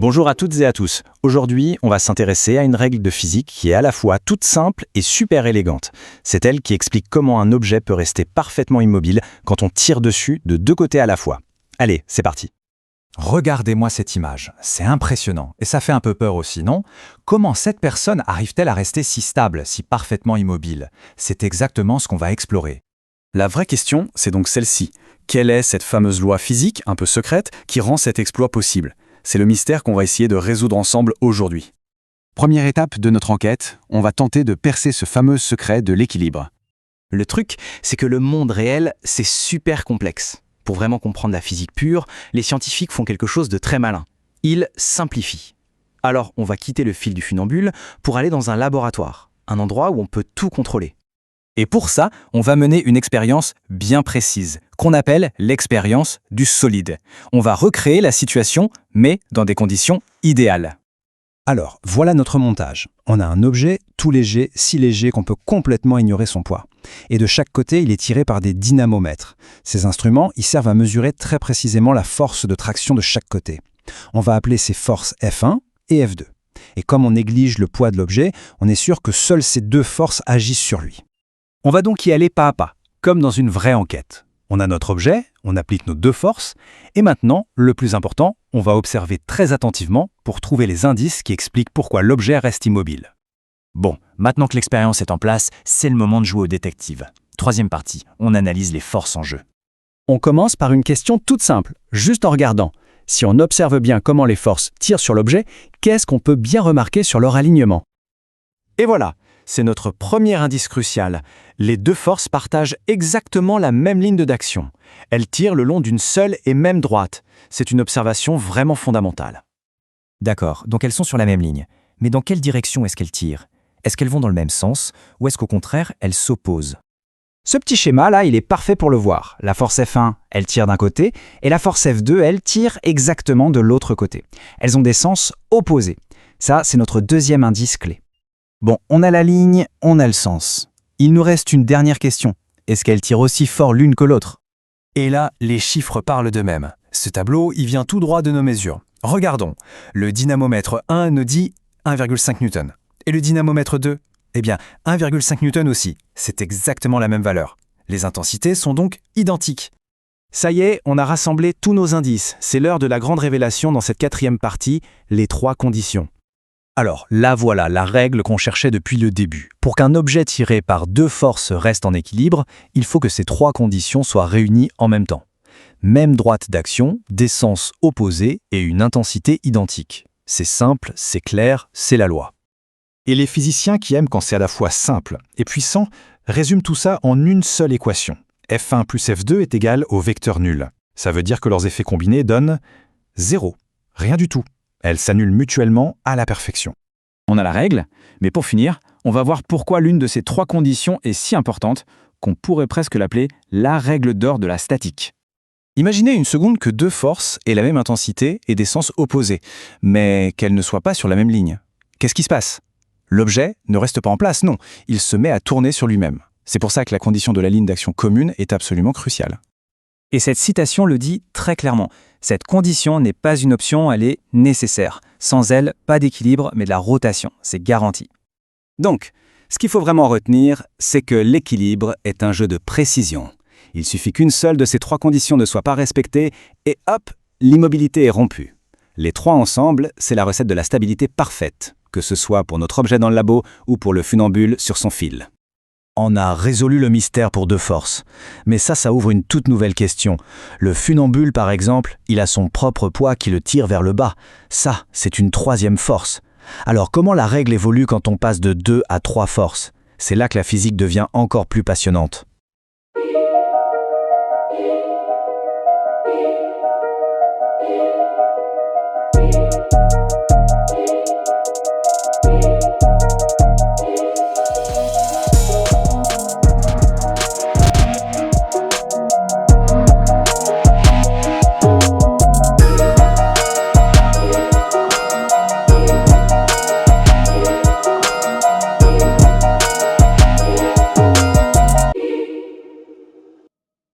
Bonjour à toutes et à tous. Aujourd'hui, on va s'intéresser à une règle de physique qui est à la fois toute simple et super élégante. C'est elle qui explique comment un objet peut rester parfaitement immobile quand on tire dessus de deux côtés à la fois. Allez, c'est parti. Regardez-moi cette image, c'est impressionnant. Et ça fait un peu peur aussi, non? Comment cette personne arrive-t-elle à rester si stable, si parfaitement immobile? C'est exactement ce qu'on va explorer. La vraie question, c'est donc celle-ci. Quelle est cette fameuse loi physique, un peu secrète, qui rend cet exploit possible? C'est le mystère qu'on va essayer de résoudre ensemble aujourd'hui. Première étape de notre enquête, on va tenter de percer ce fameux secret de l'équilibre. Le truc, c'est que le monde réel, c'est super complexe. Pour vraiment comprendre la physique pure, les scientifiques font quelque chose de très malin. Ils simplifient. Alors, on va quitter le fil du funambule pour aller dans un laboratoire, un endroit où on peut tout contrôler. Et pour ça, on va mener une expérience bien précise, qu'on appelle l'expérience du solide. On va recréer la situation, mais dans des conditions idéales. Alors, voilà notre montage. On a un objet tout léger, si léger qu'on peut complètement ignorer son poids. Et de chaque côté, il est tiré par des dynamomètres. Ces instruments, ils servent à mesurer très précisément la force de traction de chaque côté. On va appeler ces forces F1 et F2. Et comme on néglige le poids de l'objet, on est sûr que seules ces deux forces agissent sur lui. On va donc y aller pas à pas, comme dans une vraie enquête. On a notre objet, on applique nos deux forces, et maintenant, le plus important, on va observer très attentivement pour trouver les indices qui expliquent pourquoi l'objet reste immobile. Bon, maintenant que l'expérience est en place, c'est le moment de jouer au détective. Troisième partie, on analyse les forces en jeu. On commence par une question toute simple, juste en regardant. Si on observe bien comment les forces tirent sur l'objet, qu'est-ce qu'on peut bien remarquer sur leur alignement? Et voilà, c'est notre premier indice crucial. Les deux forces partagent exactement la même ligne d'action. Elles tirent le long d'une seule et même droite. C'est une observation vraiment fondamentale. D'accord, donc elles sont sur la même ligne. Mais dans quelle direction est-ce qu'elles tirent? Est-ce qu'elles vont dans le même sens, ou est-ce qu'au contraire, elles s'opposent? Ce petit schéma-là, il est parfait pour le voir. La force F1, elle tire d'un côté, et la force F2, elle tire exactement de l'autre côté. Elles ont des sens opposés. Ça, c'est notre deuxième indice clé. Bon, on a la ligne, on a le sens. Il nous reste une dernière question. Est-ce qu'elles tirent aussi fort l'une que l'autre? Et là, les chiffres parlent d'eux-mêmes. Ce tableau, il vient tout droit de nos mesures. Regardons. Le dynamomètre 1 nous dit 1,5 Newton. Et le dynamomètre 2? Eh bien, 1,5 Newton aussi. C'est exactement la même valeur. Les intensités sont donc identiques. Ça y est, on a rassemblé tous nos indices. C'est l'heure de la grande révélation dans cette quatrième partie, les trois conditions. Alors, là voilà la règle qu'on cherchait depuis le début. Pour qu'un objet tiré par deux forces reste en équilibre, il faut que ces trois conditions soient réunies en même temps. Même droite d'action, des sens opposés et une intensité identique. C'est simple, c'est clair, c'est la loi. Et les physiciens qui aiment quand c'est à la fois simple et puissant résument tout ça en une seule équation. F1 plus F2 est égal au vecteur nul. Ça veut dire que leurs effets combinés donnent 0. Rien du tout. Elles s'annulent mutuellement à la perfection. On a la règle, mais pour finir, on va voir pourquoi l'une de ces trois conditions est si importante qu'on pourrait presque l'appeler la règle d'or de la statique. Imaginez une seconde que deux forces aient la même intensité et des sens opposés, mais qu'elles ne soient pas sur la même ligne. Qu'est-ce qui se passe? L'objet ne reste pas en place, non, il se met à tourner sur lui-même. C'est pour ça que la condition de la ligne d'action commune est absolument cruciale. Et cette citation le dit très clairement. Cette condition n'est pas une option, elle est nécessaire. Sans elle, pas d'équilibre, mais de la rotation, c'est garanti. Donc, ce qu'il faut vraiment retenir, c'est que l'équilibre est un jeu de précision. Il suffit qu'une seule de ces trois conditions ne soit pas respectée et hop, l'immobilité est rompue. Les trois ensemble, c'est la recette de la stabilité parfaite, que ce soit pour notre objet dans le labo ou pour le funambule sur son fil. On a résolu le mystère pour deux forces. Mais ça ouvre une toute nouvelle question. Le funambule, par exemple, il a son propre poids qui le tire vers le bas. Ça, c'est une troisième force. Alors comment la règle évolue quand on passe de 2 à 3 forces? C'est là que la physique devient encore plus passionnante.